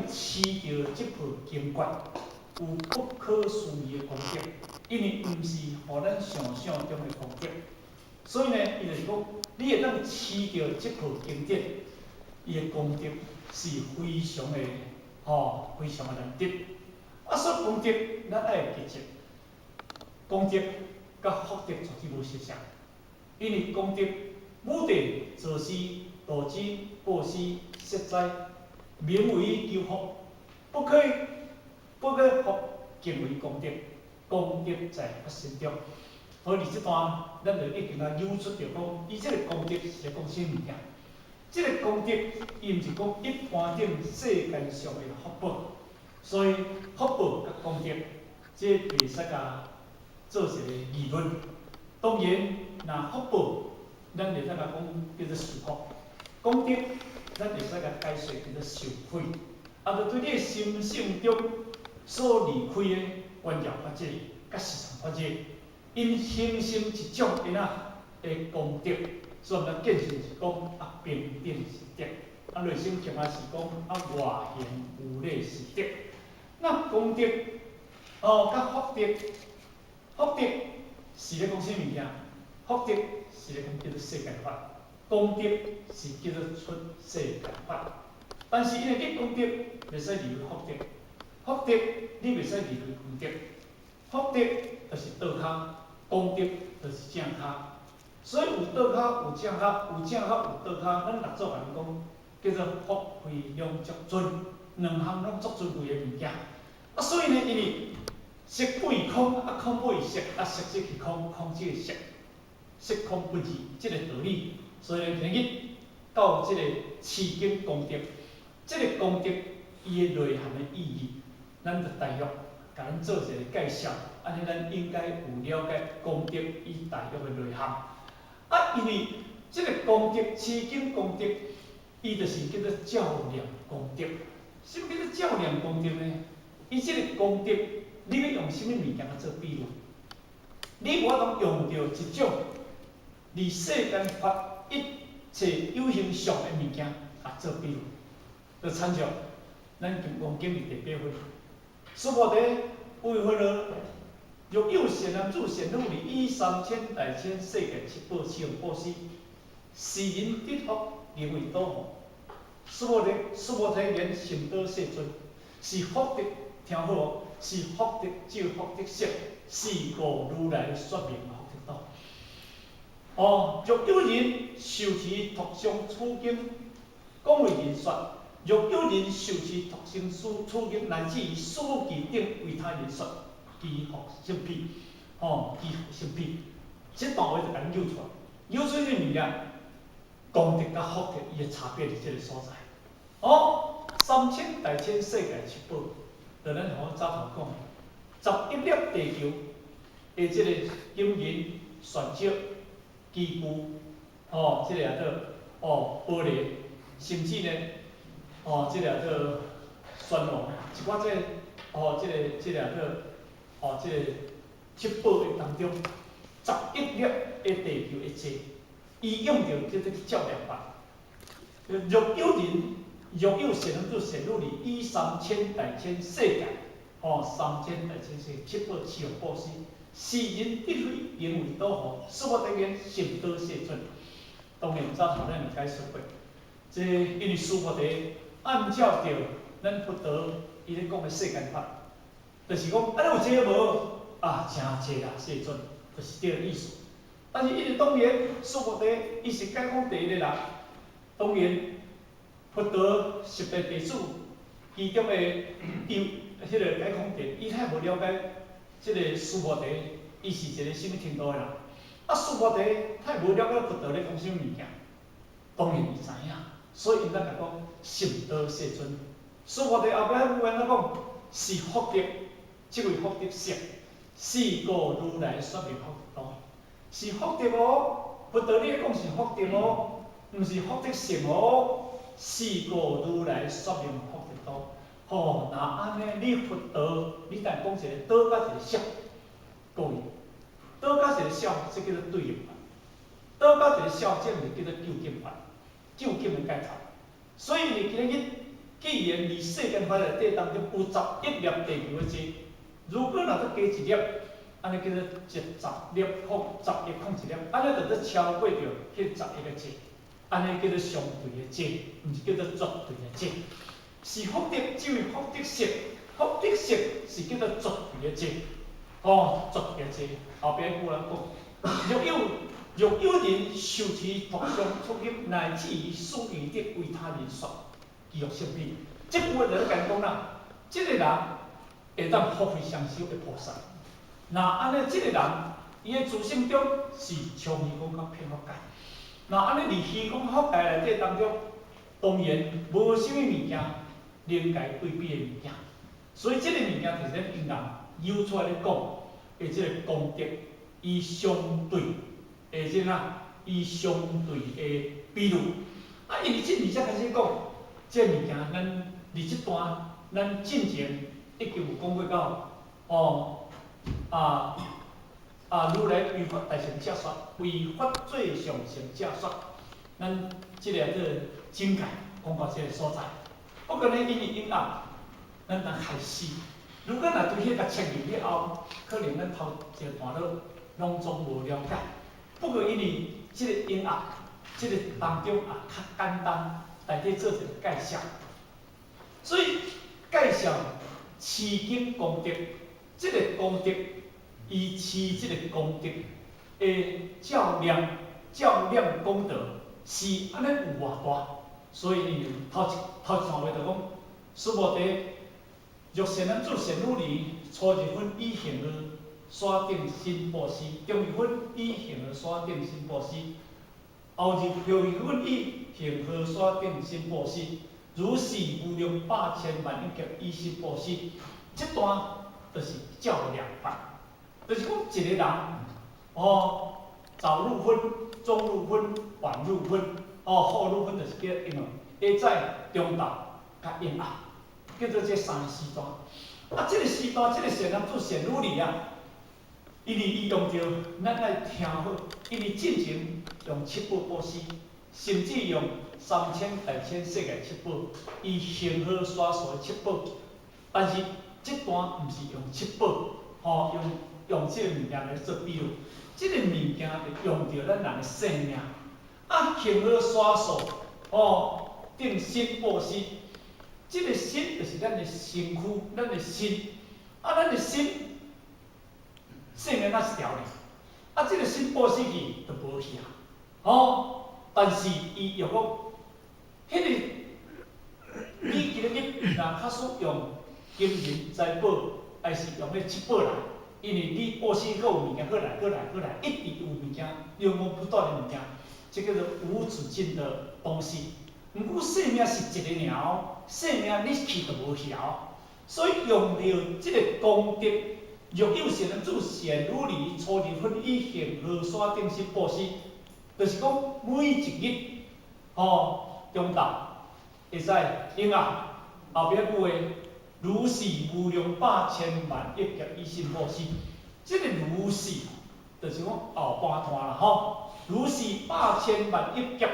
持着这部经卷，有不可思议的功德，因为毋是互咱想象中的功德。所以呢，伊就是讲，你会当持着这部经典，伊的功德是非常的非常的难得。说功德，咱爱记住，功德甲福德绝对无相像，因为功德武地造施、道之、布施、设灾，名为求福，不可福，敬为功德，功德在发生中。所以这段咱就已经引出着讲，伊这个功德是讲啥物件？这个功德，伊毋是讲一般顶世间上的福报，所以福报甲功德，这袂使甲做一个议论。当然，若福报，咱会使甲讲叫做受福；功德，咱会使甲解释叫做受惠。就对你的心性中所离开的关照法则、甲实相法则，因形成一种因的功德。所以咱见性是讲平等是德，内心强是讲外显有礼是德。那功德甲福德，福德是咧讲啥物件？福德是咧讲叫做世间法，功德是叫做出世间法。但是因为你功德袂使离开福德，福德你袂使离开功德，福德就是倒脚，功德就是正脚。所以有倒脚有正脚，有正脚有倒脚，咱六祖来讲叫做福慧两足尊，两项拢足尊贵的物件。所以呢，因为色不异空，空不异色，色即是空，空即是色，色空不二，即个道理。所以呢，今日到即个持经功德，即个功德伊的内涵的意义，咱就大约甲咱做一个介绍，安尼咱应该有了解功德伊大约的内涵。因为即个功德，持经功德，伊就是叫做照亮功德。什么叫做照亮功德呢？伊即个功德，你要用什么物件来做比喻？你无法通用着一种离世间法一切有形上的物件来做比喻。就参照咱金刚经第8回，苏菩提为何了？若有善男子、善女人，以3000大千世界七宝七用布施，是人得福，名为导护。苏菩提言：成道世尊，是福德，听好哦，是福德照福德色，是故如来说明福德道。若有人受持托上此经，讲为人说；若有人受持托生此经，乃至于书记顶为他人说。祈福心辟，祈福心辟，这段话就甲咱扭出来，扭出这物件，功德甲福德伊的差别伫这个所在。3000大千世界七宝，就咱头早头讲，11粒地球的这个金银、玄石、基固，这个也做玻璃，甚至呢，这个也做玄龙，一寡这个这个也做。这个七宝的当中，11粒的地球的质，伊用着这个照亮法。若有善男子、善女人，以3000大千世界，3000大千世界七宝七用布施，是人必非名为导护。苏菩提言：成道世尊。当然，早头咱有解释过，这因为苏菩提按照着咱佛陀伊咧讲的世间法。就是讲，有这个无真济啦，世尊，就是这个意思。但是伊当然，苏菩提伊是解讲第一个人，当然，佛陀十大弟子其中的迄个解讲者，伊太无了解即个苏菩提，伊是一个什么程度的人。苏菩提太无了解佛陀咧讲什么物件，当然伊知影，所以因咱来讲成道世尊。苏菩提后壁有安怎讲？是福德。即位福德色，是故如来说明福德道，是福德哦。佛陀你讲是福德哦，毋是福德性哦。是故如来说明福德道。那安尼你佛陀，你但讲一个道甲一个色，各位，道甲一个色，这叫做对应法；道甲一个色，这就叫做究竟法，究竟的解脱。所以今日既然离世间法内底当中有11粒地球的节，如果若再加一粒，安尼叫做10粒控11控1粒，安尼就做超过着迄11个节，安尼叫做相对的节，毋是叫做绝对的节。是福德，只为福德色，福德色是叫做绝对的节。绝对的节，后壁有人讲，若有人受其毒伤出入，乃至于死于的为他人说，其欲性命。即句话就咧讲啦，即个人会当福慧双修的菩萨。那安尼，即个人伊的自性中是从虚空到偏福界。那安尼，伫虚空福界内底当中，当然无啥物物件能解对比的物件。所以即个物件就是咱因人有出来咧讲，的即个功德伊相对。即伊相对的比率，因为即二则开始讲，即物件咱伫即段，咱进前已经有讲过到，如来为法大乘假说，为法最上乘假说，咱即个境界讲到即个所在。不过呢，因为因暗，咱通开始。如果若对迄个切入了后，可能咱头一段落拢总无了解。不过因为即个音乐，即个当中也较简单，内底做一个介绍。所以介绍持经功德，即个功德，伊持即个功德的较量功德是安尼有偌大。所以头一段话就讲，师无地，若善人做善女儿，初日分以行而山顶新布施，中日分以行而山顶新布施，后日后日分以行而山顶新布施，如是无量百千万亿劫以新布施。这段就是较量法，就是讲一个人，早入分、中入分、晚入分，后入分就是叫因为下早、中昼、甲阴暗，叫做这三个时段。这个时段，这个善人做善女儿啊。因为伊用着咱爱听好，因为进前用七宝布施，甚至用3000大千世界七宝，伊行好所说的七宝。但是这段毋是用七宝，用这个物件来做比喻，这个物件就用着咱人的生命。行好所说，定心布施，这个心就是咱的身躯，咱的心，咱的心。生命那是条呢，这个心布施去就无去但是伊又讲，迄个你今日若较使用金银财宝，还是用迄七宝来，因为你布施阁有物件，过来，一直有物件，源源不断的物件，这叫做无止境的东西。毋过生命是一个尔，生命你去就无去了，所以用着这个功德。若有善人做善女儿，初日分以行河山顶心布施，就是讲每一日，中昼会使应啊，后壁有诶，如是无量百千万亿劫以心布施。这个如是，就是讲后半段啦如是百千万亿劫，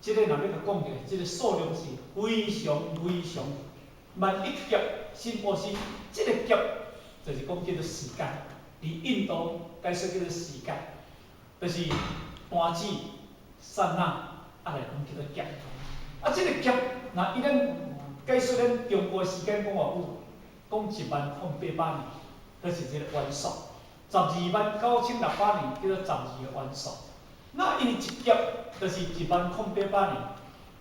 这个若要甲讲起来，这个数量是非常万亿劫心布施，这个劫。就是讲叫做时间，伫印度解说叫做时间，就是单子、刹那，来讲叫做劫。这个劫，若伊咱解说咱中国时间讲偌久，讲10800年，就是这个元数；129,600年叫做12个元数。那因为一劫就是10800年，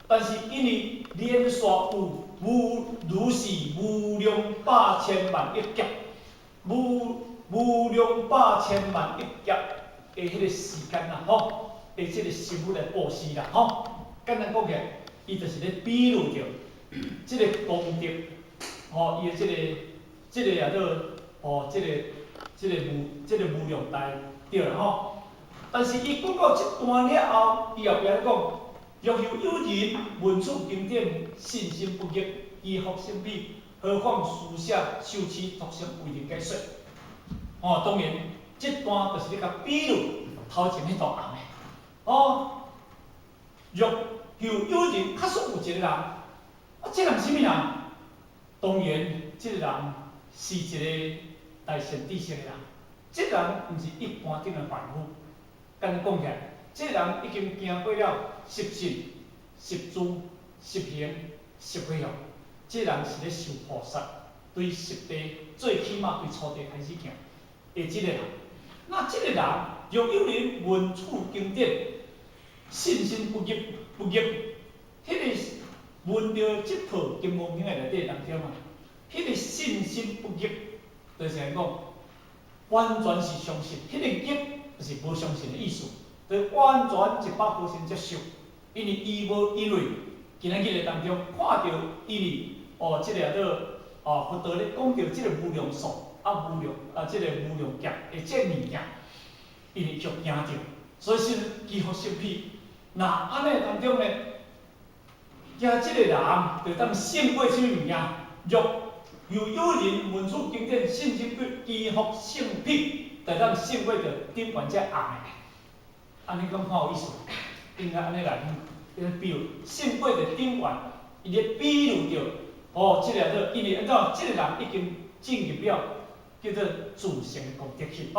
但是因为连续有如是无量百千万亿劫。无量百千万亿劫的迄个时间啦，的即个生物来布施啦，简单讲起来，伊就是咧比喻着即个功德，伊的即个做即个无量大对啦，但是伊讲到即段了后，伊后壁咧讲，若有人闻此经典，信心不逆，依福生彼。何况书写受持独生为人解说，当然，这段就是咧甲比喻头前迄段红的，若有人，假使有一个人，这人什么人？当然，这个人是一个大善知识的人。这个人毋是一般顶的凡夫。简单讲起来，这个人已经经过了十信、十住、十行、十回向。这个人是咧修菩萨，对十地，最起码对初地开始行的这个人。那这个人若有人闻处经典，信心不逆不逆，迄个闻到这套金刚经的内底当中啊，迄个信心不逆，就是讲完全是相信，迄个逆就是无相信的意思，就完全100%接受，因为伊无因为今仔日的当中看到因为即个佛陀咧讲到即个无量寿即个无量劫的即个物件，因为足惊着，所以先祈福心脾。那安尼当中呢，惊即个人就当胜过什么物件？若有人闻处经典，信心祈福胜脾，就当胜过着顶悬遮红的。安尼讲看有意思，应该安尼来比如胜过着顶悬，伊咧比喻着即个因为按照即个人已经进入了叫做自性的功德去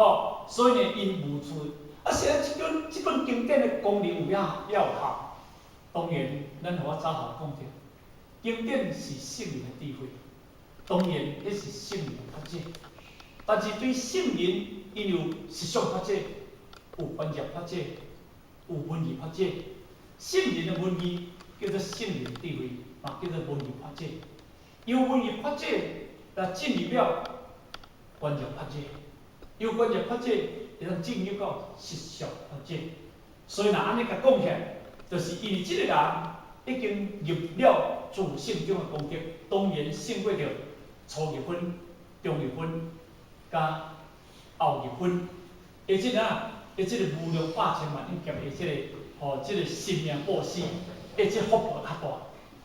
所以呢，因无处现在即本经典的功能有了效，当然，咱互我早后讲着，经典是圣人的智慧，当然迄是圣人的法解，但是对圣人，因有实相法解，有专业法解，有文艺法解。圣人的文艺叫做圣人的智慧，嘛叫做文艺法解。由文艺法解来进入了专业法解，由专业法解会当进入到实相法解。所以若安尼甲讲起来，就是因为即个人已经入了自性中的功德，当然胜过着初入分、中入分、甲后入分，而且即个无量百千万亿劫的即个生命布施，即个福报较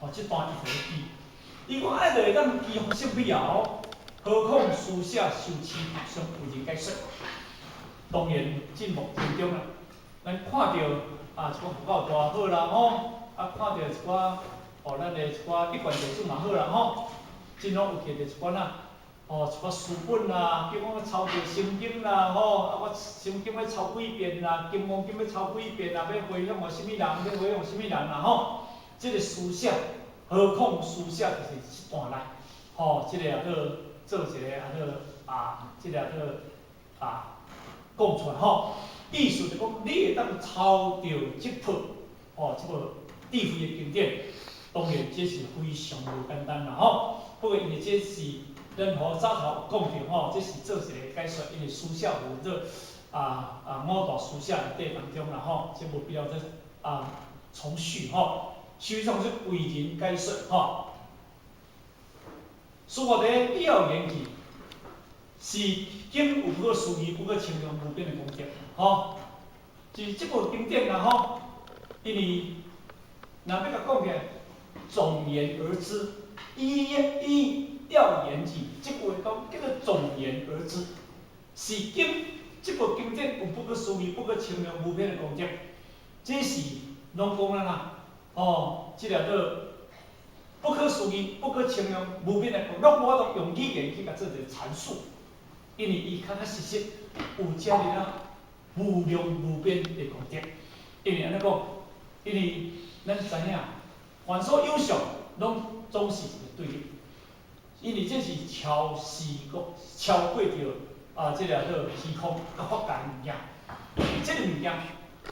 大，即段伊就会记。伊讲爱就会当祈福圣必后，何况书写修持上为人解说。当然，进步当中啊，咱看到一寡福报大好啦看到一寡咱的一寡一贯地主嘛好啦真拢有摕着一寡一寡书本啦，比如讲抄着心经啦我心经要抄几遍啦，金刚经要抄几遍啦，要回向互什么人，要回向什么人啦即个书写，何况书写就是一段来即个也做一个即个也讲出来意思就讲你会当抄着即套即个智慧的经典，当然这是非常无简单啦不过因为这是咱互早头讲着这是做一个解说，因为书写有做五大书写内底当中啦这无必要再重叙实际上是为人解说书法的必要言语是经有不可思议、不可形容、无边的功德就是这部经典因为若要甲讲起来，总言而知，依要言语，这句话叫做总言而知，是这部经典有不可思议、不可形容、无边的功德，这是拢讲啦这个做不可思议、不可形容、无边的功德，我都用语言去甲做一个阐述，因为伊确确实实有遮尔无量无边的功德，因为安尼讲，因为咱知影，凡所有相，拢总是一个对立，因为这是超过着即个做虚空甲法界物件，即个物件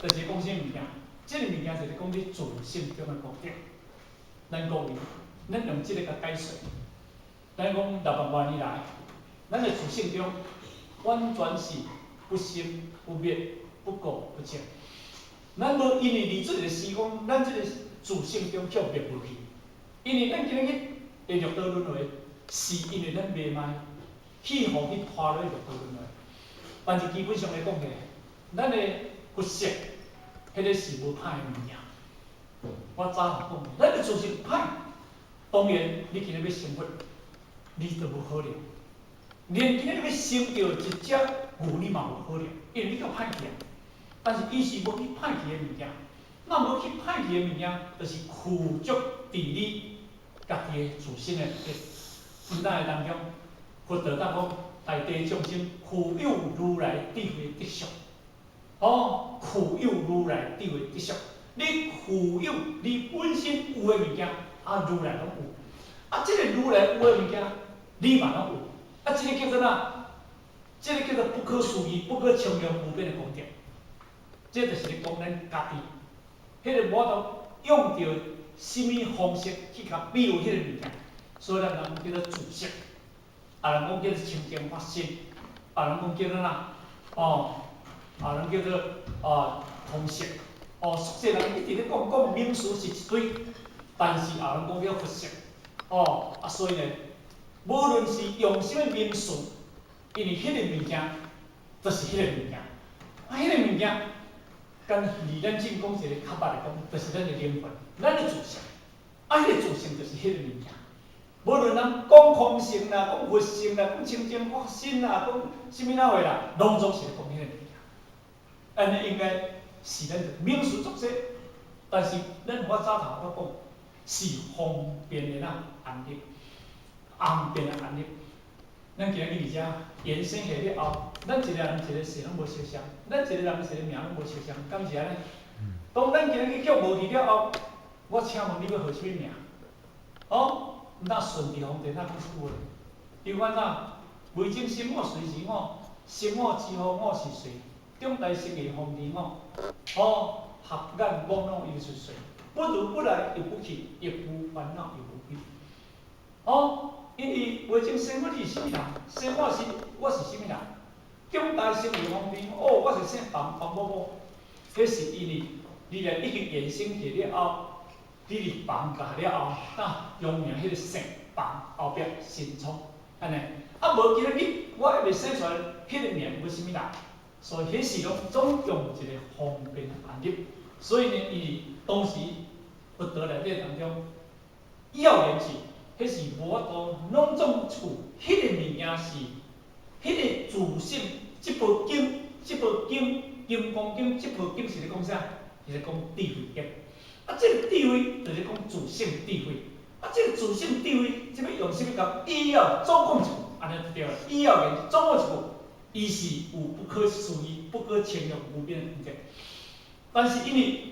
就是讲啥物件？即个物件就是讲你自性中的功德。咱讲咱用即个甲解释，咱讲600万年来，咱的自性中完全是不生不灭、不垢不净。咱无因为离这个时空，咱这个自性中却灭无去。因为咱今日会六道轮回，是因为咱袂歹去互去拖落六道轮回。但是基本上来讲起来，咱的佛性，迄个是无歹的物件。我早下讲，咱的自性歹，当然你今日要成佛，你就无可能。连今日要成就一只牛，你嘛无可能，因为你够歹去啊。但是伊是无去歹去的物件，那无去歹去的物件，就是苦足伫你家己的自身的心态当中，佛陀甲讲，大地众生富有如来智慧德相。哦，富有如来智慧德相，你富有你本身有诶物件，如来拢有。即个如来有诶物件，你嘛拢有。即个叫做哪？即个叫做不可思议、不可形容、无边的功德。这就是咧讲咱家己，迄个无法用着什么方式去甲比喻迄个物件，所以咱人叫做自色，人讲叫做清净法身，人讲叫做哪？人叫做通色。俗世人一直咧讲名词是一堆，但是人讲叫佛色。所以呢，无论是用什么名词，因为迄个物件就是迄个物件，迄个物件。跟离咱正讲一个较白来讲，就是咱的灵魂，咱的自性。迄个自性就是迄个物件。无论人讲空性啦，讲佛性啦，讲清净法身啦，讲什么那话啦，拢总是咧讲迄个物件。安尼应该是咱名词作说，但是咱我早头我讲是方便的安立，方便的安立。咱今日伫遮延伸下了后，咱一个人一个事拢无相像，咱一个人一个名拢无相像，敢是安尼？当咱今日叫无去了后，我请问你要号什么名？那顺治皇帝那讲出话，伊讲哪？未经心我随时我，心我之后我是谁？中大生意方便我，合眼望脑又是谁？不如不来又不去，亦无烦恼又无悲。因为未经生我是啥物人？生我是啥物人？中大生意方便我是姓房某某，迄是因为你若已经衍生起了后，你入房下了后，用名迄个姓房后壁姓聪，安尼。无今日你我还未生出来，迄个名无啥物人，所以迄是总用一个方便安立。所以呢，伊当时佛陀内底当中要言是。迄是无法度拢总处，迄个物件是，迄个自性，即部经，金刚经，即部经是咧讲啥？是咧讲智慧经。即个智慧就是讲自性智慧。即个自性智慧，即要用啥物讲？伊要总讲一句，安尼就对了。伊要言总讲一句，伊是有不可思议、不可形容、无边的境界。但是因为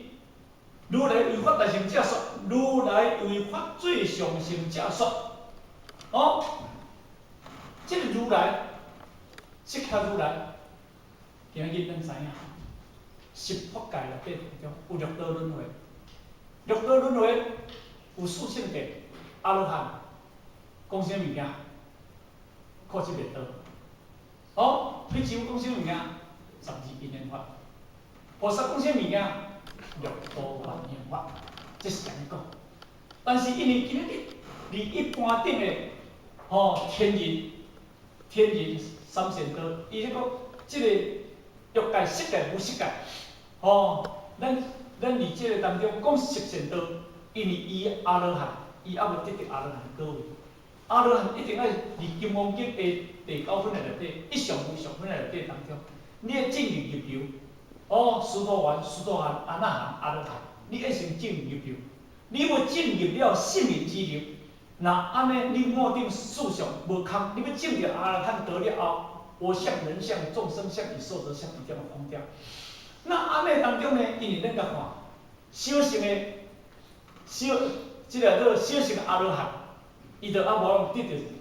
如来为法大乘正说，如来为法最上乘正说。这个如来，释迦如来，今日咱知影，十法界内底当中有六道轮回，六道轮回有四圣谛、阿罗汉，讲啥物件？靠这灭道。你只有讲啥物件？12因缘法。菩萨讲啥物件？六道万缘法，这是安尼讲。但是因为今日你一般顶的天人三善道，伊咧讲即个欲界、色界、无色界，咱伫即个当中讲十善道，因为伊阿罗汉，伊还无得到阿罗汉果位。阿罗汉一定要伫金刚经的第9分的内底，一上无上分的内底当中，你要进入入流，须陀洹、须陀含、阿那含、阿罗汉，你要先进入入流。你要进入了性命之流，那安尼你末定事上无空，你要进入阿罗汉得了后，我相、人相、众生相与寿者相一点空掉。那安尼当中呢，因为咱甲看小乘的即个做小乘阿罗汉，伊就无得到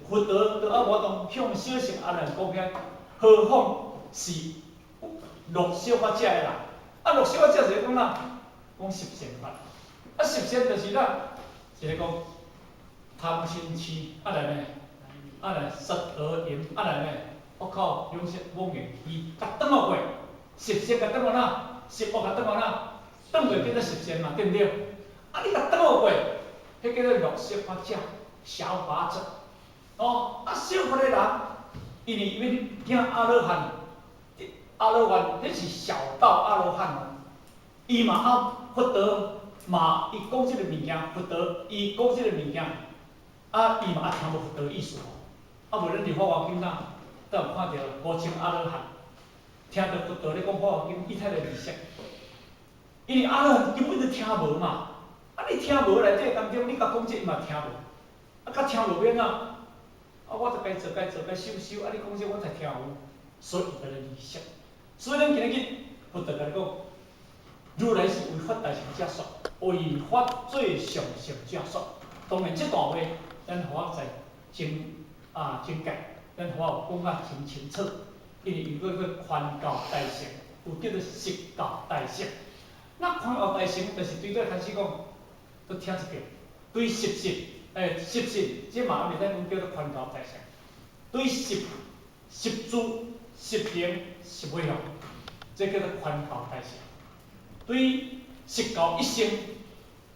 佛陀，就无当向小乘阿罗汉讲遐，何况是六小法者的人。六小法者就是讲哪？讲十善法。十善就是咱，是咧讲贪嗔痴，来呢，来色恶淫，来呢，恶口两舌妄言，伊甲转落过，十善甲转落哪？十恶甲转落哪？转过叫做十善嘛，对毋对？你甲转落过，迄叫做六小法者、小法者。小法的人，因为要听阿罗汉，阿罗汉迄是小道阿罗汉伊嘛佛陀。嘛，伊讲即个物件，佛陀伊讲即个物件，伊嘛听无佛陀意思无咱伫《法华经》哪，都有看到5千阿罗汉，听到佛陀咧讲《法华经》，伊太个理解，因为阿罗汉根本就听无嘛，你听无内底当中，你甲讲这伊嘛听无，啊，甲听落免啊，我着该做，该收，啊，你讲这我才听有，所以伊来利息。所以咱今日佛陀甲你讲，如来是为法大成者说，为法最上乘者说。当然，这段话咱互我在真解，咱互我讲啊真清楚，因为伊个宽教大乘，有叫做实教大乘。那宽教大乘，就是对倒开始讲，都听一遍，对实这嘛也袂使讲叫做宽教大乘。对实住、实行、实尾用，这叫做宽教大乘。对实教一生，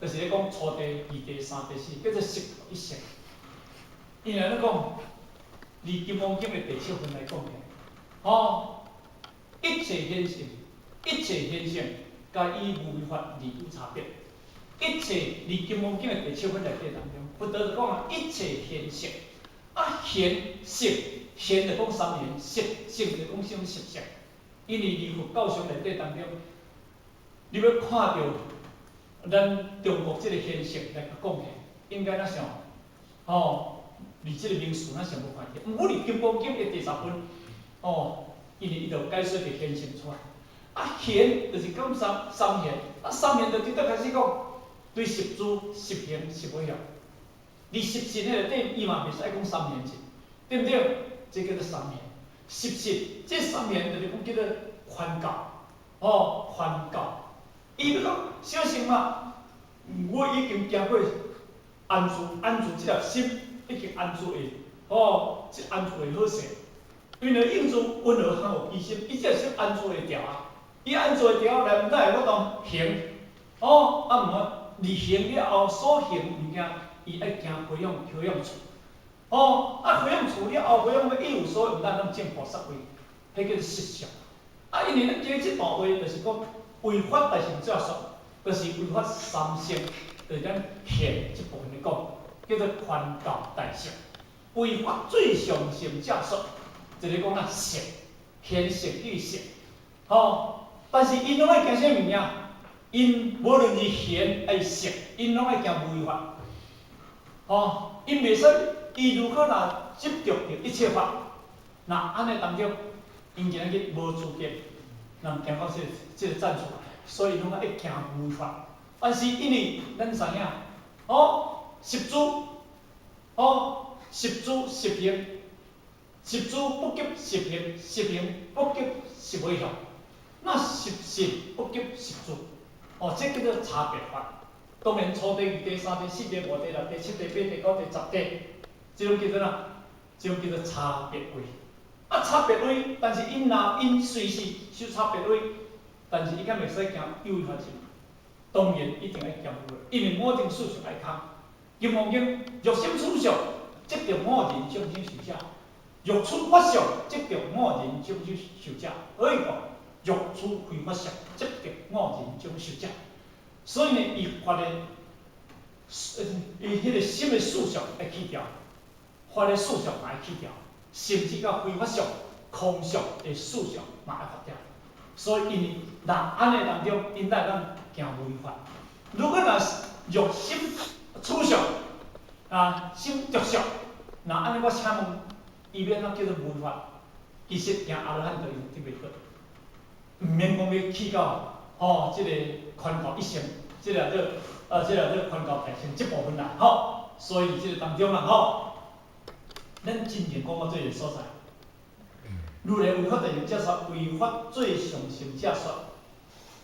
就是咧讲初地、二地、三地、四，叫做实教一生。因为咧讲，以金刚经的第七分来讲嘅，一切现象，一切现象，甲以无为法而有差别。一切离金刚经的第七分内底当中，佛陀就讲啊，一切现象，现就讲三现，就讲什么实相。因为离佛教上内底当中，你要看到咱中国这个现象来讲起，应该咱上，离这个名词咱上无看见。毋过离金刚经的第十分，因为伊就解说着现象出来。现就是讲三现，三现就直接开始讲对实住、实行、实尾用。而实性迄内底，伊嘛袂使讲三现字，对不对？这叫做三现。实性这三现就是讲叫做宽教，宽教。伊要讲小心嘛，我已经经过安住这粒心已经安住的，这安住的好势。因为应住温和含有机心，伊这是安住会调啊。伊安住会调来，毋但会我当行，毋好而行了后所行物件，伊爱行培养处。培养处了后，培养个一无所有，毋但咱见菩萨位，迄叫做实相。因为咱今日这段话就是讲为法大成者说，就是为法三性，就是咱现这部分来讲，叫做宽教大乘。为法最上乘者说。就是讲实现实与实，但是因拢爱行啥物件？因无论是现还是实，因拢爱行无为法，因袂使，伊如果若执着着一切法，那安尼当中，因今日无资格，人行到这个站出来，所以拢爱行无为法。但是因为咱知影，实住，实住实行。实住不及实行，实行不及实尾用。那实行不及实住，这叫做差别法。当然，初地、二地、三地、四地、五地、六地、七地、八地、九地、十地，这种叫做哪？这种叫做差别位。差别位，但是因随时修差别位，但是伊敢袂使行有为法进。当然一定要行有为，因为某种事实来看，金刚经若心处上，即着某人终身受者。欲出法相，即着我人终身受者；可以讲，欲出非法相，即着我人终受者。所以呢，伊法的，伊迄个心的事相要去掉，法的事相嘛要去掉，甚至到非法相、空相的事相嘛要发掉。所以因若安尼当中，因来咱行违法。如果若欲心处相，心着相，那安尼我请问。伊免怎叫做无法，其实行阿罗汉就用得袂过，毋免讲要去到即个宽教一生，即个叫宽教大乘即部分啦，所以即个当中啦，咱真正讲到这个所在，如来为法大乘者说，为法最上乘者说，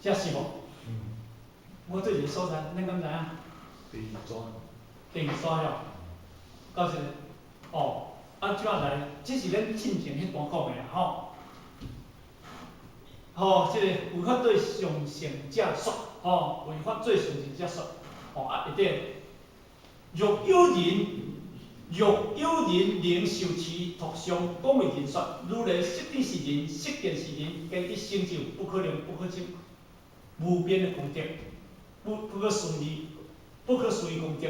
这是无？我这个所在，恁敢知影？第二刷了，到时即摆来，这是咱进前迄段讲的啦，即个为法最上乘者说，为法最上乘者说，一定，若有人能受持托上讲为人说，如来实体是人，实见是人，皆得成就不可能、不可证、无边的功德，不可思议功德。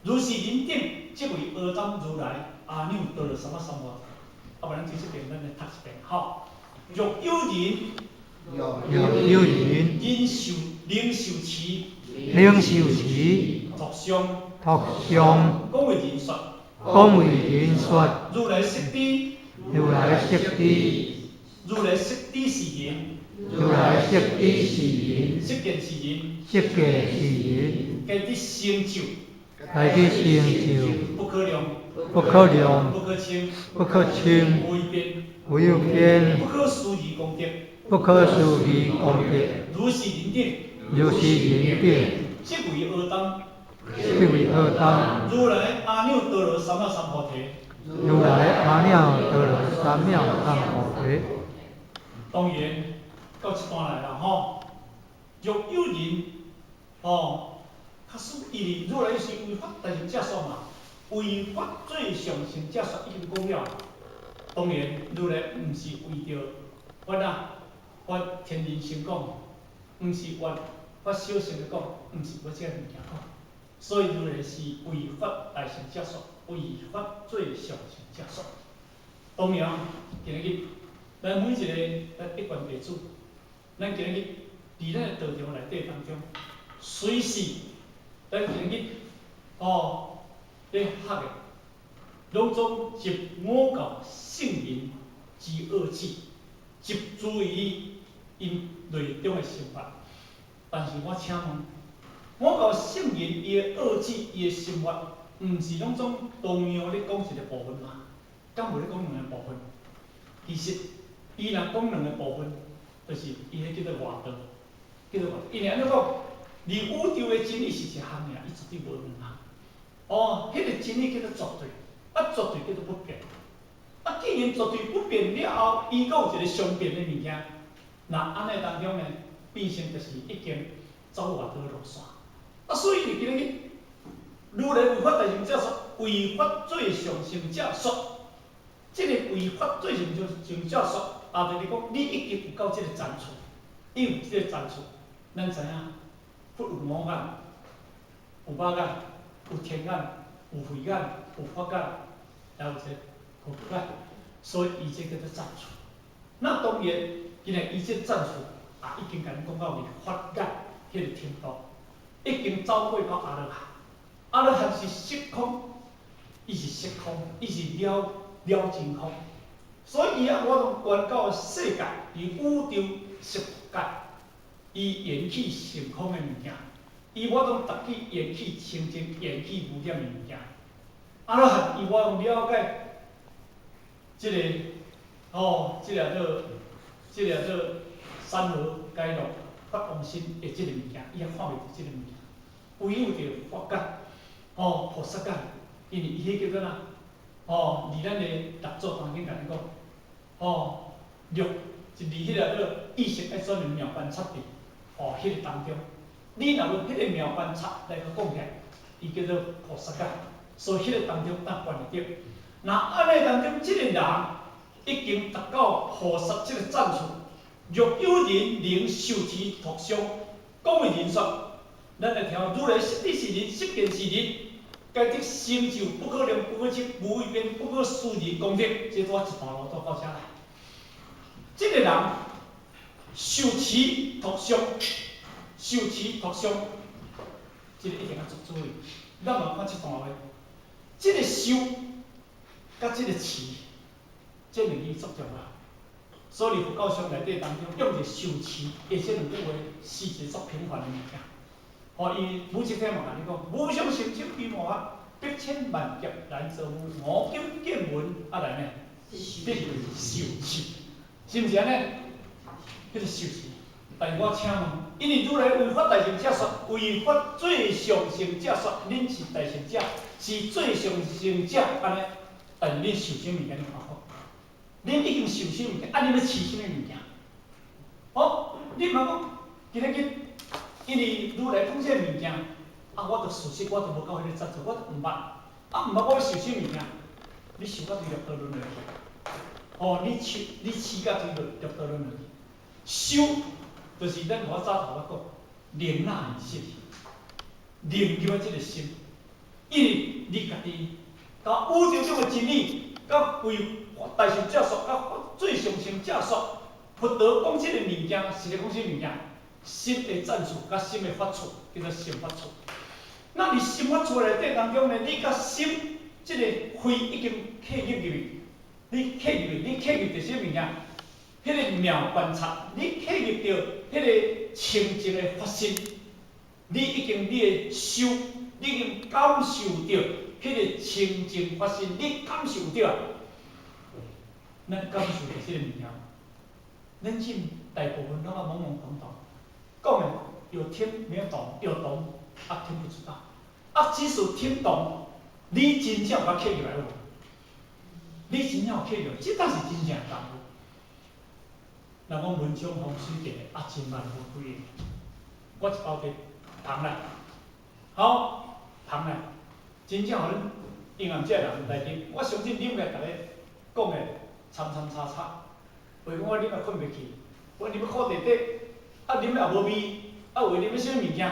如是人等，即为阿藏如来。你有得了什么什么？不然就是别人来读一遍。若有人能受持，托上讲为人说，讲为人说，如来识知，如来识知，如来识知是人，如来识知是人，识见是人，识见是人，该得成就，该去成就，不可量，不可量，不可称，不可称，无一边，无有边，不可思议功德，不可思议功德，如是人等，如是人等，即为阿当。是为二当。如来阿耨多罗三藐三菩提。如来阿耨多罗三藐三菩提。当然，到这段来了吼，若有人假使伊如来是为法大成者说嘛，为法最上乘者说已经讲了。当然，如来毋是为着法天人成讲，毋是法小乘的讲，毋是为这个物件讲。所以如来是为法大成者说，为法最上乘者说。当然，今日咱每一个咱一贯弟子，咱今日伫咱的道场内底当中，随时咱今日咧学的，拢总集五教圣人之恶旨，集诸于因内中的生活。但是我请问，五教圣人伊的恶旨、伊的生活，毋是拢总同样咧讲一个部分吗？敢无咧讲两个部分？其实，伊若讲两个部分，就是伊迄叫做外道，叫做外道。因为安尼讲，而宇宙的真理是一项尔，伊绝对无两项。迄个真理叫做绝对，绝对叫做不变。既然绝对不变了后，伊阁有一个相变的物件，那安尼当中呢，变成就是已经走外道路线。所以今日如来为法大成者说，为法最上乘者说。这个为法最上乘者说，也就是讲，你已经有到这个层次，你有这个层次，咱知影，佛有五眼，有肉眼，有天眼，有慧眼，有法眼，还有一个佛眼，所以伊这叫做层次。那当然，今日伊这层次也已经甲咱讲到为法眼迄个程度，已经走过到阿罗汉。阿罗汉是色空，伊是色空，伊是了真空，所以伊也我讲到世界，伊宇宙色界，伊缘起成空的物件，伊我讲达去缘起清净、缘起无念的物件。阿罗汉伊我讲了解即个即个做山河界乐法王心的即个物件，伊也看袂到即个物件。唯有着法界，菩萨界，因为伊迄叫做哪？离咱的六祖当经甲咱讲，六是离迄个意识爱转的妙观察的，迄个当中，你若要迄个妙观察来个讲起来，伊叫做菩萨界，所以迄个当中咱观得到。那安尼当中，即个人已经达到菩萨即个赞处，若有人能受持托相，讲为人说，咱来听如来识知是人，识见是人。该得成就不可量、不可测、无一边、不可思议功德，这我一段路都到遮来。这个人受持托相，受持托相，这个一定要做注意。咱来看这段话，这个受甲这个持，这两字足重要。所以佛教上内底当中用着受持，这两句话是一个足平凡的物件。伊每一天嘛甲你讲，无上成就规模啊，百千万劫难遭遇，五经见闻来呢，必为受持，是毋是安尼？迄个受持。但是我请问，因为如来为法大成者说，为法最上乘者说，恁是大成者，是最上乘者安尼，但是恁受啥物件？你看好？恁已经受啥物件？恁要持啥物物件？你莫讲今日。因为如来讲这物件，我着事实我着无到迄个层次，我着毋捌，毋捌我要受啥物件？你受到对六道轮回，你饲到对六道轮回，受就是咱我早头我讲，灵那而心，灵入即个心，因为你家己甲宇宙中的真理，甲为大乘者说，甲最上乘者说，佛陀讲即个物件是咧讲啥物件？心的赞处，甲心的发处，叫做心发处。那你心发处内底当中呢，你甲心即个灰已经刻入去，你刻入着啥物件？迄个妙观察，你刻入着迄个清净的发生，你的受，你已经感受着迄个清净发生，你感受着啊。咱感受着即个物件，咱今大部分拢啊懵懵懂懂，讲的有听没有懂，有懂啊听不知道，啊即使听懂，你真正有甲刻入来无？你真正有刻入，即才是真正的功夫。人讲文章风水地啊，真万无开的。我一包地捧来，好捧来，真正互恁营养这人来啉，我相信啉来，逐个讲的参参差差。袂讲我啉了困袂去，我啉要靠地底，啊啉了也无味，啊为啉要啥物件？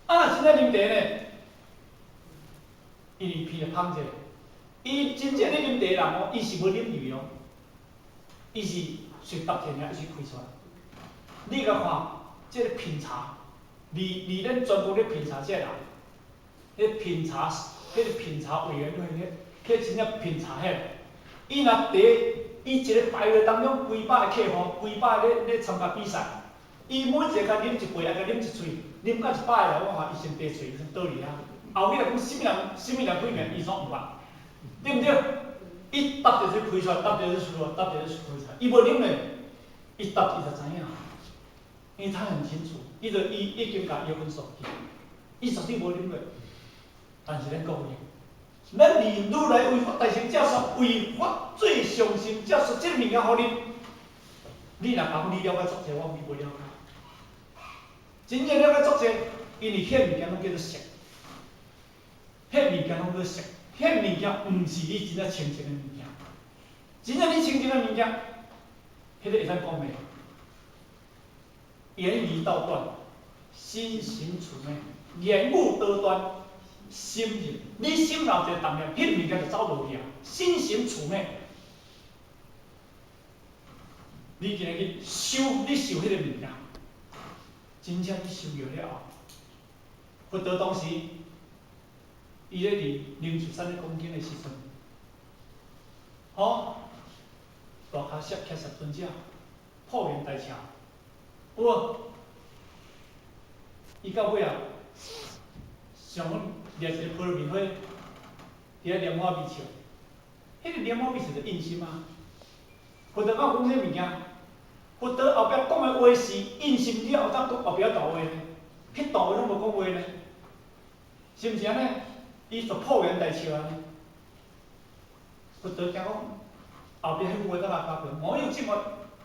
啊若真正啉茶呢？伊连鼻就芳者，伊真正咧啉茶的人哦，伊是无啉味哦，伊是随搭天尔一起开出来。你甲看，即个品茶，离咱全国咧品茶即个人，迄品茶，迄个品茶委员会，迄真正品茶迄，伊若茶，伊一个排位当中几百个客户，几百个咧参加比赛，伊每一个甲啉一杯，啊甲啉一喙，啉到100个，我看伊先茶喙先倒去啊。后尾来讲，什么人开名，伊拢毋捌，对毋对？伊搭着就开出来，搭着就出来，搭着就开出来，伊无啉咧，伊搭伊就知影，因为他很清楚，伊已经甲药粉锁起，伊绝对无啉落。但是咱讲嘅，咱以如来为法大乘教说，为法最上乘教说，即个物件互恁，你若讲你了解足济，我未了解。真正了解足济，因为迄物件拢叫做实。迄物件拢叫实，迄物件毋是你真正清净的物件。真正你清净的物件，迄个会使讲袂？言语道断，心行处昧；言语道断，心行。你心内一个动念，迄物件就走无去啊。心行处昧，你今日去修，你修迄个物件，真正你修着了后，佛陀当时。伊咧伫灵泉山咧讲经的时阵，大骹摔磕十尊者，破面大笑，有无？伊到尾啊，上阮掠一个菠萝蜜花，伫咧莲花味笑，迄个莲花味笑就印心啊。佛陀讲啥物件？佛陀后壁讲的话是印心了，才讲后壁大话呢？迄大话拢无讲话呢？是毋是安尼？伊就破元大笑啊！佛陀讲后壁迄话再来加强，莫有静物，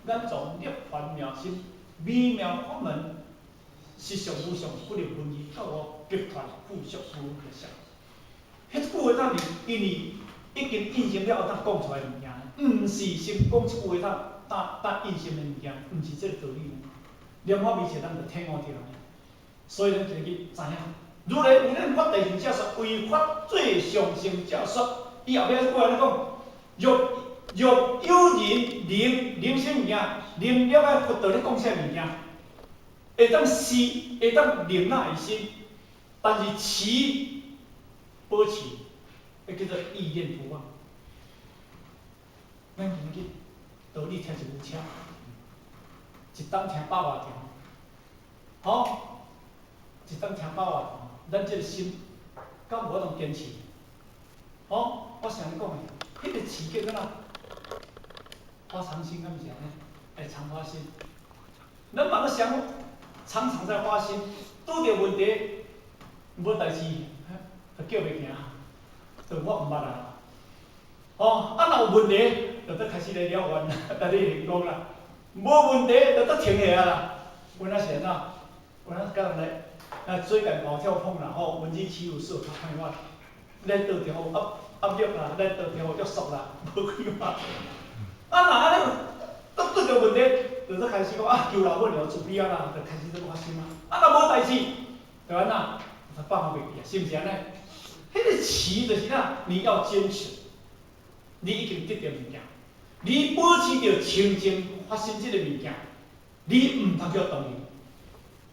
咱从涅槃妙心，微妙法门，实相无相，不离分义，教我别团复续无可想。迄句话当是因为已经印证了，当讲出来物件，毋是先讲一句话当印证的物件，毋是这个道理。莲花味笑，咱就听我着。所以咱今日去知影。如来有咱法大乘教说，为法最上乘教说。伊后壁过来咧讲，若有人能啥物件，能了解佛陀咧讲啥物件，会当会当能那会心，但是持保持，迄叫做意念不忘。咱今日去道理听一部车，一当听百外条，好，一当听百外条。咱即个心，敢无法通坚持？我想你讲的，迄个持叫怎啊？花常心，敢毋是安尼？常花心。咱嘛咧想，常常在花心，拄着问题，无代志，就叫袂行，就我毋捌啦。若有问题，就得开始来了愿啦，来咧讲啦。无问题，就得停下啦。有哪是安怎？有哪甲人来追赶跑跳碰啦，闻鸡起舞是有较快活。咱倒条压力啦，咱倒条约束啦，无快活。若安尼，拄着问题，就得开始讲求老母了，自闭啦，就开始在发生啦。若无代志，就安怎？就放袂记啊，是毋是安尼？迄个持就是啥？你要坚持，你已经得到物件，你保持着清净发生即个物件，你毋通叫动去。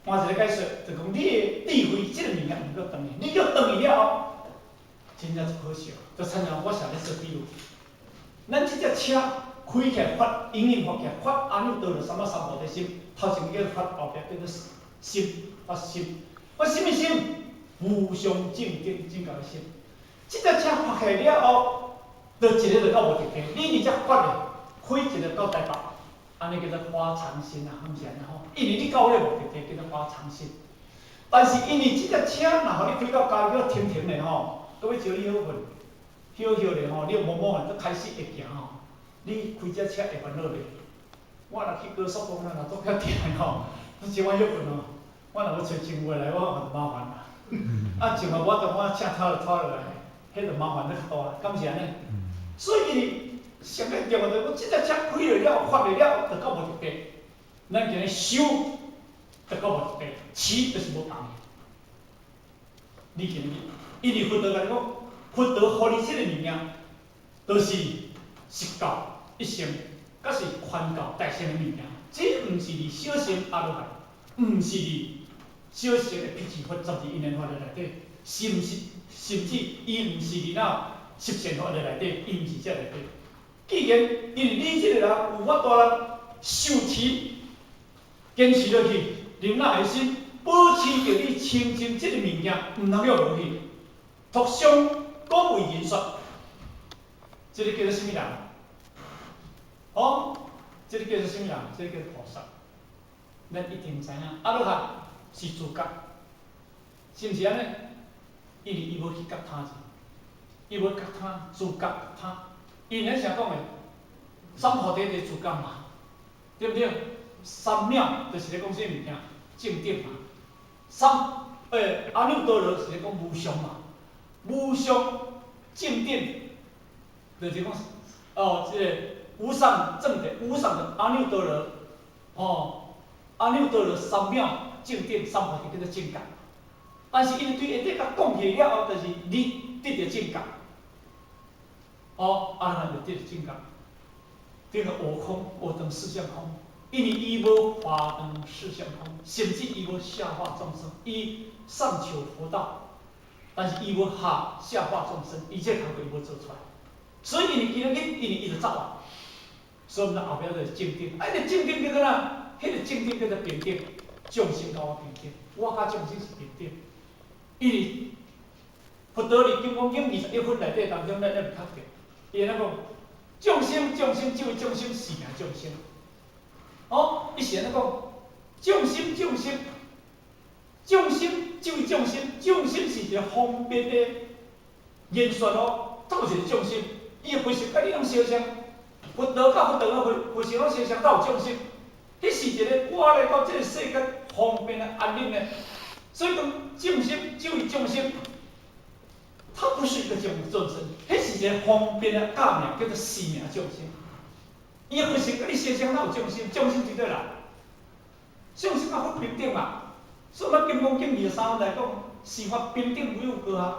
换一个解说，就讲你的智慧即个物件毋叫动去，你叫动去了后，真正好笑，就参照我常咧说比如，咱即只车开起来发，隐隐发起来发，安尼倒落三三无得心，头前叫发，后壁叫做心，发心，发什么心？无上正定正教的心。即只车发起来了后，就一个就到无直地，你而只发咧，开一个到台北，安尼叫做花长心啊，毋是安尼吼？因为你到咧目的地叫做花长心。但是因为即只车，若互你开到家叫停停的吼，搁要招你好运，休休咧吼，你又摸摸啊，才开始会行吼。你开只车会烦恼袂？我若去高速公路，若做较定的吼，你招我休运哦。我若要找政府来，我很麻烦啦。啊，像话我当我车拖落来，迄就麻烦得较大，敢是安尼？所以上个重要的，我即只车开落了，发落了，就到目的地。咱今日修，就到目的地，起就是无共的。你今日，因为佛陀甲你讲，佛陀互你即个物件，就是实教一生，甲是宽教大乘的物件。这毋是你小乘阿罗汉，毋是你小乘的辟支佛12因缘法的内底，甚至伊毋是你那十善法的内底，伊毋是这内底。既然因为你即个人有法度受持，坚持落去，忍耐的心，保持着你清净即个物件，毋通了落去。托上讲为人说，这个叫做什么人？哦，这个叫做什么人？这个叫做菩萨。咱一定知影，阿罗汉是自觉，是毋是安尼？因为伊无去觉他者，伊无觉他，自觉他。因咱常讲的，三菩提就是自觉嘛，对不对？三藐就是咧讲啥物件？正定嘛。阿耨多罗是咧讲无上嘛。无上正定，就是讲这个无上正定，无上的阿耨多罗，阿耨多罗三藐正定三菩提叫做正觉。但是因为对下底甲讲起了后，就是你得着正觉，阿罗汉就得着正觉，变个悟空，悟等四相空。因为伊无法等四相空，甚至伊无下化众生，伊上求佛道。但是伊无下化众生，伊这工作伊无做出来，所以因为因为伊就走啊，所以我们后壁就是正定，这正定叫做哪？迄个正定叫做平等，众生甲我平等，我甲众生是平等。因为佛陀伫《金刚经》21分内底当中，咱有读着，伊安怎讲？众生，这位众生是名众生，伊是安怎讲？众生。众生，这位众生，众生是一个方便的言说哦，这就是众生。伊的非常甲你拢相像，佛陀甲佛陀的非常拢相像，才有众生。迄是一个我来到这个世界方便的安宁的，所以讲众生，这位众生，他不是一个众生，迄是一个方便的假名，叫做实名众生。伊的非常甲你相像，才有众生，众生是对啦，众生甲佛平等嘛。所以咱《金刚经》23来讲，是法平等无有高下，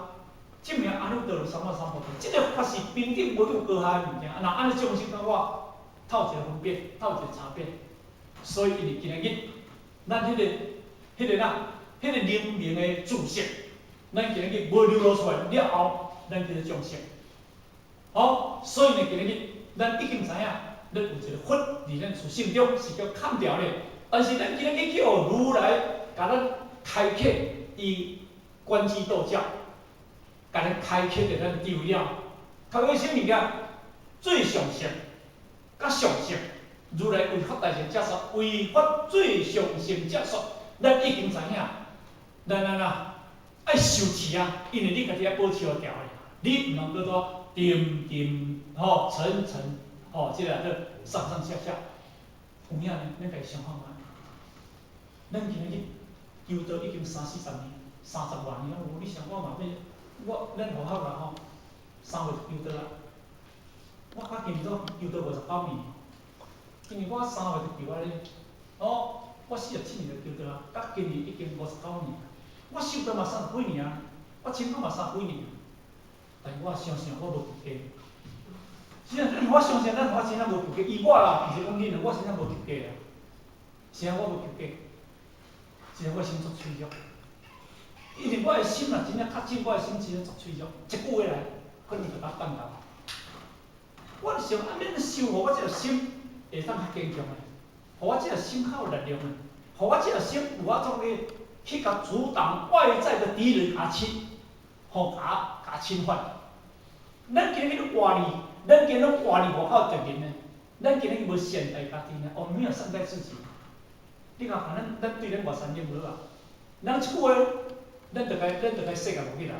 证明阿耨多罗三藐三菩提。这个法是平等无有高下的物件。那安尼众生甲我，透一个分别，透一个差别。所以因为今日咱迄个灵明的注释，咱今日无流露出来了后，咱叫做众生。所以呢，今日咱已经知影，咱有一个佛伫咱自性中是叫砍掉的，但是咱今日去学如来。甲咱开启伊观之道教，甲咱开启着咱智慧了。开启啥物件？最上乘，甲上乘，如来为法大乘接说，为法最上乘接说，咱已经知影，咱爱受持啊，因为你家己要保持好调的，你毋能搁多沉沉，即个上上下下，有影呢？咱家己想看看，咱今日。求道已经30-40年，30多年了。你想我嘛要，咱学校啦吼，3月就求道啦。我甲今年做求道59年，因为我3月就求啊咧，我47年就求道啊，甲今年已经59年。我修道嘛30几年啊，我请教嘛30几年，但是我相信我无及格。是啊，我相信咱我真正无及格，以我啦，毋是讲恁啦，我真正无及格啦，是啊，我无及格。是我先做脆弱，因为我的心啊，真正较真，我的心真正足脆弱，一句话来，可能就甲放下。我想安尼修，互我这个心会当较坚强诶，互我这个心较有力量诶，互我这个心有法种去甲阻挡外在的敌人甲侵犯。咱今日活哩，咱今日活哩外口敌人呢，咱今日无善待家己呢，我们没有善待自己。你看，咱对咱外省人无啊？咱即句话，咱着该世界无起来。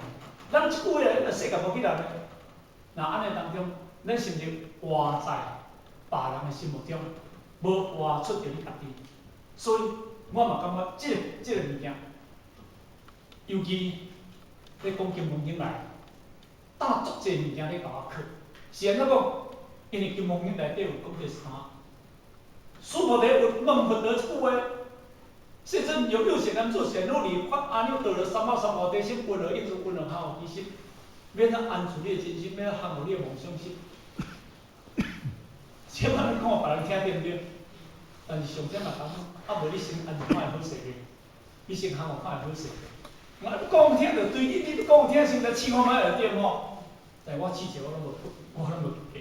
咱即句话，咱着世界无起来咧。那安尼当中，咱是毋是活在别人的心目中，无活出着你家己？所以，我嘛感觉即个物件，尤其咧讲金融经来，搭足济物件咧甲我考。是安怎讲？因为金融经内底有讲着啥？苏伯德有孟福德即句话。现在有6些人做显努力，发阿耨多罗三藐三菩提心，温柔应足温柔好其心，免得安住你的真心，免得含糊你的梦想心。这摆你讲互别人听对毋对？但是上天嘛讲，无你先安住看会好势个，你先含糊看会好势个。我讲听就对，你讲听先来试看卖就对吼。但是我试者我拢无记，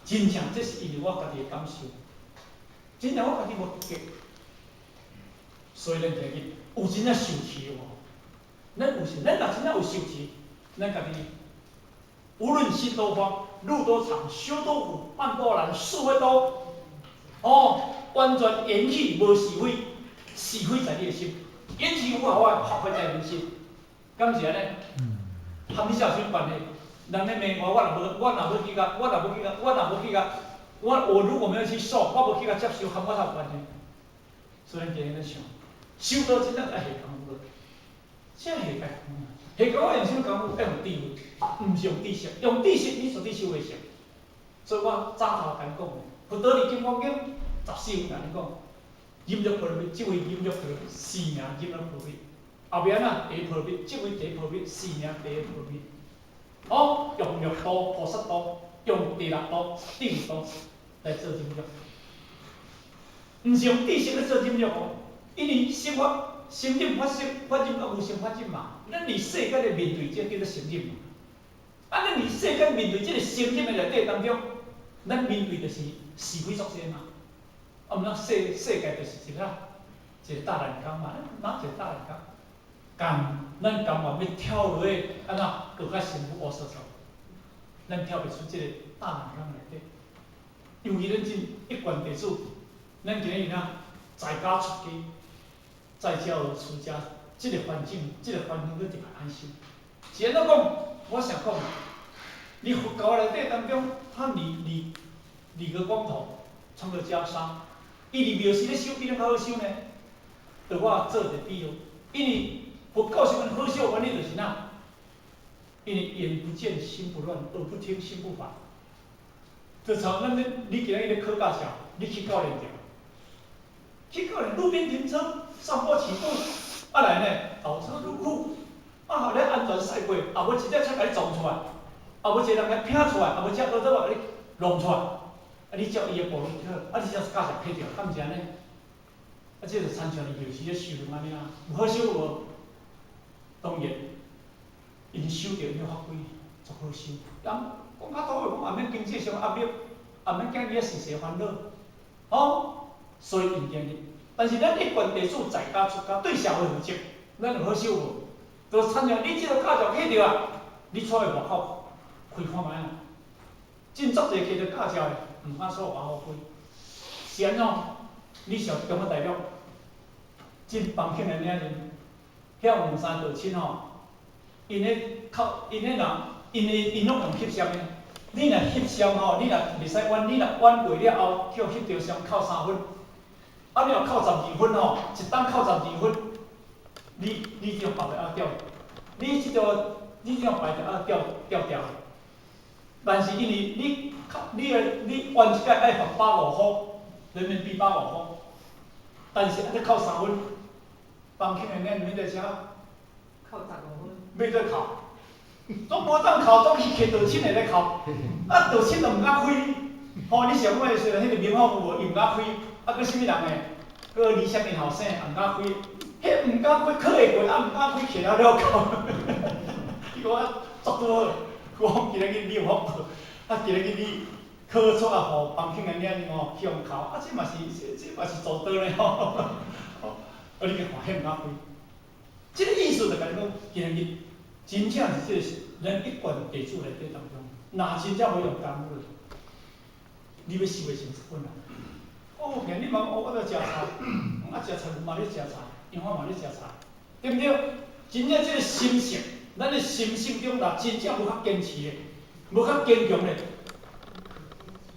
真正这是因为我家己的感受，真正我家己无记。所以咱今日有真正受气哦，咱若真正有受气，咱家己无论心多宽，路多长，修多苦，慢多难，事会多。哦，完全缘起无是非，是非在你的心，缘起有法外，法非在人心。敢是安尼？含你啥有关系？人咧骂我若无去甲，我如果没有去受，我无去甲接受，含我啥有关系？所以咱今日咧想。修道真正爱下功夫了，这下功夫，下功夫用什么功夫？要用智慧，毋是用知识。用知识你绝对修袂成。所以我早头甲你讲，佛道里金刚经14有甲你讲，忍辱波罗蜜，即位忍辱波罗蜜，是名忍辱波罗蜜。后边啊，第一波罗蜜，即位第一波罗蜜，是名第一波罗蜜。哦，用六道菩萨道，用第六道定道来做忍辱，毋是用知识来做忍辱哦。因为生忍法忍啊，无生法忍嘛。咱伫世间的面对这叫做生忍嘛。啊，咱伫世间面对这个生忍的内底当中，咱面对就是是非作歹嘛。啊，毋通世界就是一个大染缸嘛，哪一个大染缸？咱甘愿要跳落去，安怎落甲幸福乌索索？咱跳袂出这个大染缸内底。尤其咱真一贯地主，咱今日在家出家。在家而出家，这个环境要一定要安心。是安怎讲？我想讲，你佛教内底当中，他理个光头，穿个袈裟，伊伫庙时咧修，比咱较好修呢。着我做一个比喻，因为佛教是阮好修的原理就是哪？因为眼不见心不乱，耳不听心不烦。就像咱你今日咧考驾照，你去教练场。去教练路边停车，上坡起步，啊来呢，倒车入库，啊后来安全驶过，啊无一只车甲你撞出来，啊无一个人甲你拼出来，啊无只耳朵甲你弄出来，啊你照伊的步路去，啊你只驾照撇掉，敢毋是安尼？啊这就参像你有时咧修安尼啊，有好修无？当然，因修着迄法规，足好修。人讲较土话，讲也免经济上压力，也免经济时时烦恼，哦。所以因建议，但是咱一贯地主在家出家，对社会负责，咱有好修无？就参像你即个驾照摕着啊，你出去外口开看卖啊，真足侪摕着驾照的，毋敢说偌好开。是安怎？你上中国大陆真放轻的领人，遐有2、3道亲吼，因拢用翕相的，你若翕相吼，你若袂使弯，你若弯过了后，叫翕着相扣3分。啊，你若扣12分吼，一档扣12分，你这种白着掉，你这种白着掉。但是因为你弯一届爱罚85块，人民币85块，但是你扣3分，放轻的领免得啥？扣15分。要再扣，总无当扣，总去摕道亲的咧扣，啊道亲就毋敢开，吼你上尾时阵，迄个民法有无伊毋敢开，啊，佫啥物人诶？佫20啥年后生，也毋敢开，迄迄毋敢开考会过，啊毋敢开起了了考。伊讲啊，足多，我讲今日你有福报，啊今日你考出啊，互房庆个囝吼向考，啊这嘛是做倒咧吼。啊你去看，迄毋敢开。即个意思就甲你讲，今日真正是即个咱一贯地主内底当中，若真正无用功夫，你要收会成本啊。哦，今日你问我在食菜，啊食菜嘛咧食菜，因我嘛咧食菜，对不对？真正即个心性，咱的心性中若真正无较坚持的，无较坚强的，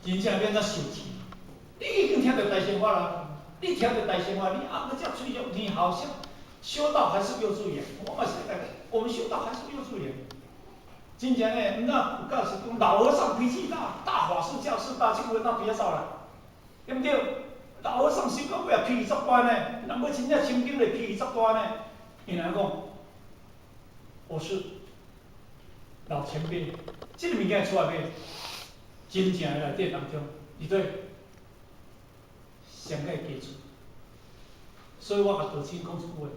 真正免则受气。你已经听到大乘法啦，你听到大乘法，你啊，这吹牛你好像修道还是幼稚园，我嘛是在讲，我们修道还是幼稚园。真正诶，那有教是讲老和尚脾气大，大法师教识大，这个那不要少了，对不对？老和尚修到尾啊，脾气足大呢，若要真正成就咧，脾气足大呢。因来讲，我是老前辈，这个物件出来未？真正诶内底当中，伊对上个基础。所以我甲道清讲一句话，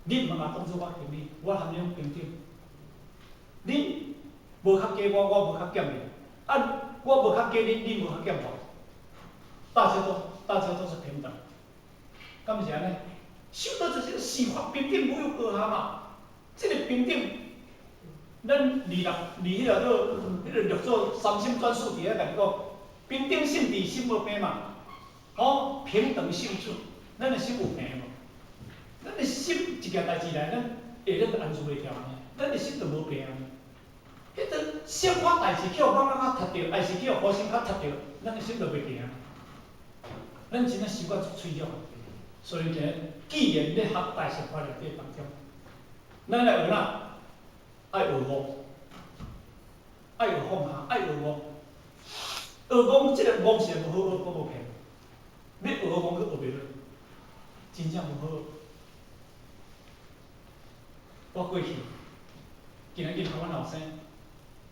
你毋通当做我经理，我含你平等。你无较加我，我无较减你；啊，我无较加你，你无较减我。大家都是平等，敢毋是安尼？修道就是四法平等，无有高下嘛。这个平等，咱迄个六祖三心专书伫遐甲你讲，平等性质心无病嘛。哦，平等性质，咱的心有病无？咱的心一件代志来，咱下咱安住袂条呢，咱的心就无病。迄个小可代志叫我较踢着，还是叫好心较踢着，咱的心就袂行。咱真正习惯做脆弱，所以既然咧学大乘法内底当中，咱来学哪？爱学悟，爱学放下，爱学悟。学悟即个悟是无好学，我无骗。要学悟去学袂落，真正无好学。我过去，今日甲阮后生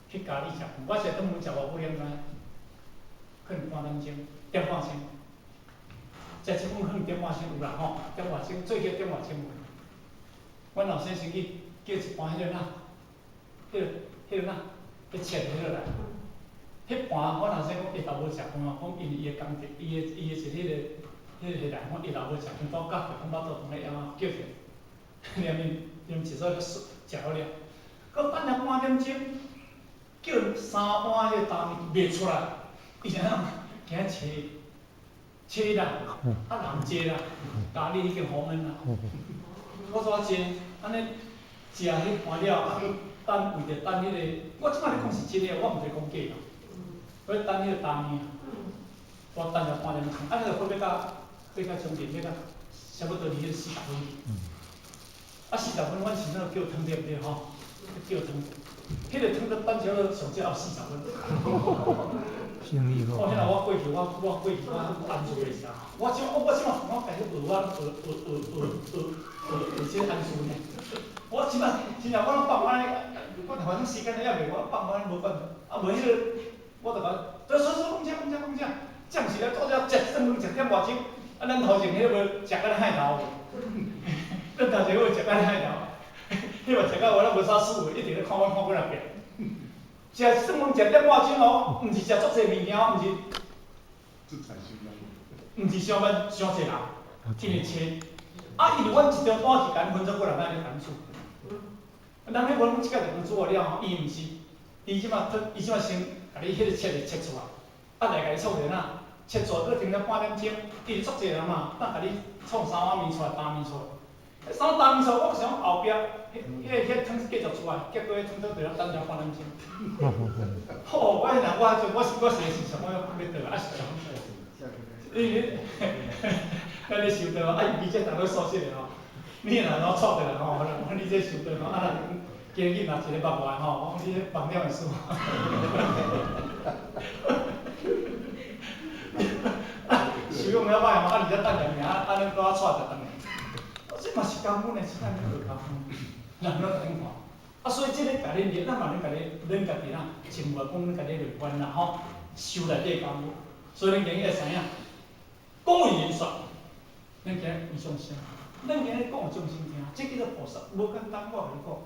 去家己食饭，我是专门食5点钟，可能半点钟，点半钟。食一份可能点外钟有啦吼，点外钟最少点外钟有。阮后生先去叫一盘迄个哪，迄个哪，迄切迄个来。迄盘阮后生讲伊老母食饭哦，讲因伊的工作，伊的是迄个来，讲伊老母食饭到甲饭巴肚肠咧枵啊，叫起，连一撮食好了，搁等了半点钟，叫3碗迄个大面袂出来，伊怎样行切啦，啊人济啦，咖喱已经好焖啦。我怎济？安尼食迄盘了，啊等为着等迄个，我即摆咧讲是真诶，我毋是讲假啦。我等迄个大面，我等了半点钟，啊，迄个要到终点，要到差不多离迄个40分。啊，40分，阮前头叫汤对毋对吼？叫汤，迄个汤都等少了上少40分。生意好。哦，迄我过去，我安住袂啥，我即我即马家己学即个安住呢。我即马真正我拢放安尼，我反正时间了也袂，我放安尼无管，啊无迄个，我就讲，讲，酱是来做只食算饭食点外钟，啊咱头前迄个无食安尼海头，咱头前有食安尼海头，迄嘛食到我咱无啥输的，一直咧看我那边。食算饭食点外钟哦，毋是食足济物件，毋是。毋是上班伤济人，一日切。啊，因为阮一张单是共分做几人安尼单数。人迄无拢即个就能做了吼，伊毋是，伊即马先甲你迄个切出来，啊来甲你创者哪？切出来，搁停了半点钟，伊是足济人嘛，咱甲你创3碗面出来，大面出来。3碗大面出来，我想后壁，迄汤继续出来，结果迄汤都着了等了半点钟。吼，我是是想要倒啊是想。咱咧收到，啊伊这逐个熟悉的吼，你若哪错着啦吼，我你这收到吼，啊今日若一个目外吼，你这放了的事。收用了歹吼，啊你这等2名，啊恁拄仔错着等下，这嘛是功夫呢，是咱咧学功夫，人拢等看。啊，所以这个家己练，咱嘛咧家己呐，千万讲咱家己练惯啦吼，修内底功夫，所以咱今日会知影。讲为言说，咱今日为上心，咱今日讲众生听，这叫做菩萨，无简单，我甲你讲。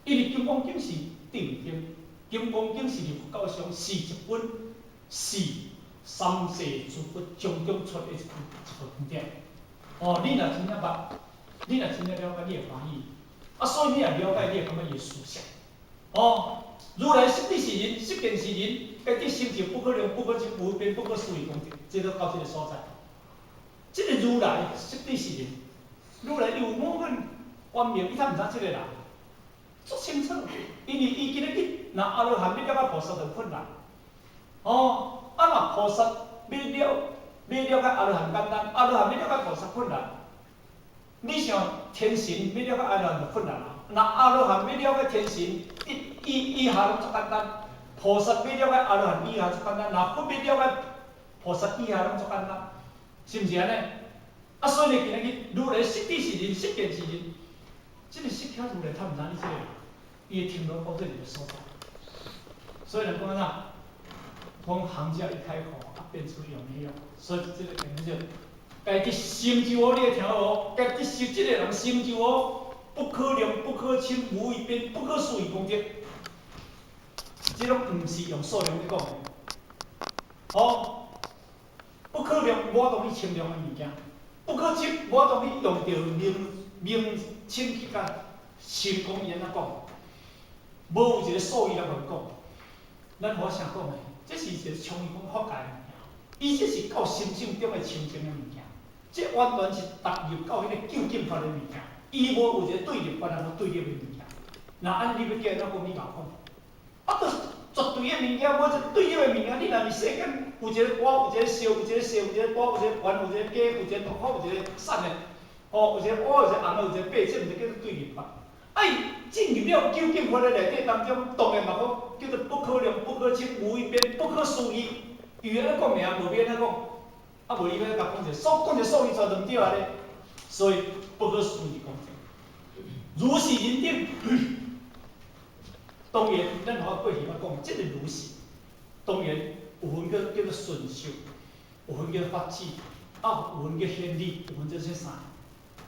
因为金刚经是定经，金刚经是佛教上是一本是三世诸佛种种出的一部经典。哦，你若真正捌，你若真正了解，你会欢喜。啊，所以你若了解，你会感觉伊殊胜。哦，如来实体是人，实见是人，该得成就不可能、不可及、无边、不可思议功德，这都到这个所在。这个如来实体是人，如来有我们观明，伊才毋知这个人。足清楚，因为伊今日去，若阿罗汉要了解菩萨就困难。哦，啊若菩萨要了解阿罗汉简单，阿罗汉要了解菩萨困难。你像天神要了解阿罗汉就困难啊。若阿罗汉要了解天神，以下拢足简单；菩萨要了解阿罗汉以下足简单，若佛要了解菩萨以下拢足简单，是毋是安尼？啊，所以呢，今日去如来实体是人，实见是人。这个释迦如来他毋知你这个人，伊会听到到这里的所在，所以人讲啥？讲行家一开口，啊变出有没有？所以这个肯定就，家己成就哦，你要听好哦，家己是这个人成就哦，不可量、不可称、无一边、不可思议功德，这种毋是用数量去讲的，哦，不可量，无法度去称量的物件，不可称，无法度去用着名称去甲成功言啊讲，无有一个数语来互伊讲。咱无啥讲的，这是一个充义讲法界的物件，伊这是到心性中的清净的物件，这完全是踏入到迄个究竟法的物件，伊无有一个对立法，也无对立的物件。那安尼你要叫咱讲你甲讲，啊，都绝对的物件，无一个对立的物件。你若是世间有一个歌，有一个笑，有一个笑，有一个歌，有一个圆，有一个假，有一个独好，有一个散的。哦，有一个乌，有一个红，有一个白，这毋是叫做对立法。进入了究竟法的内底当中，当然嘛讲叫做不可量、不可称、无一边、不可思议。伊安尼讲名，无变安尼讲，啊无伊要甲讲者，讲者数语全都毋对啊咧。所以不可思议功德，如是人顶。当然，咱我过去捌讲，这个如是，当然有分叫做顺受，有分叫法智，啊有分叫显理，有分叫做啥？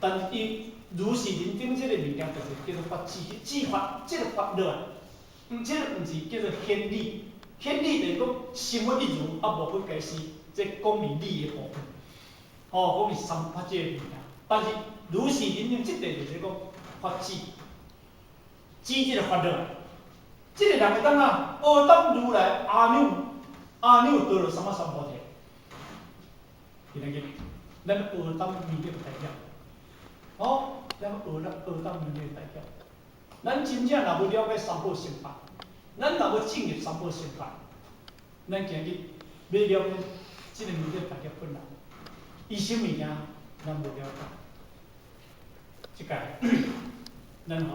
但是伊如是人顶这个物件，就是叫做法智，智法，这个法落来，这个毋是叫做显理，显理就是讲心法一如，啊无分解释，这讲明理的部分。哦，讲是三法这个物件，但是如是人顶这个就是讲法智，智这个法落来，这个人会当啊，学当如来阿耨多罗三藐三菩提，今日咱学当面对代表。哦，咱学当面对代表。咱真正若要了解三宝心法，咱若要进入三宝心法，咱今日要了解这个面对代表本来，伊什物件咱无了解，即个咱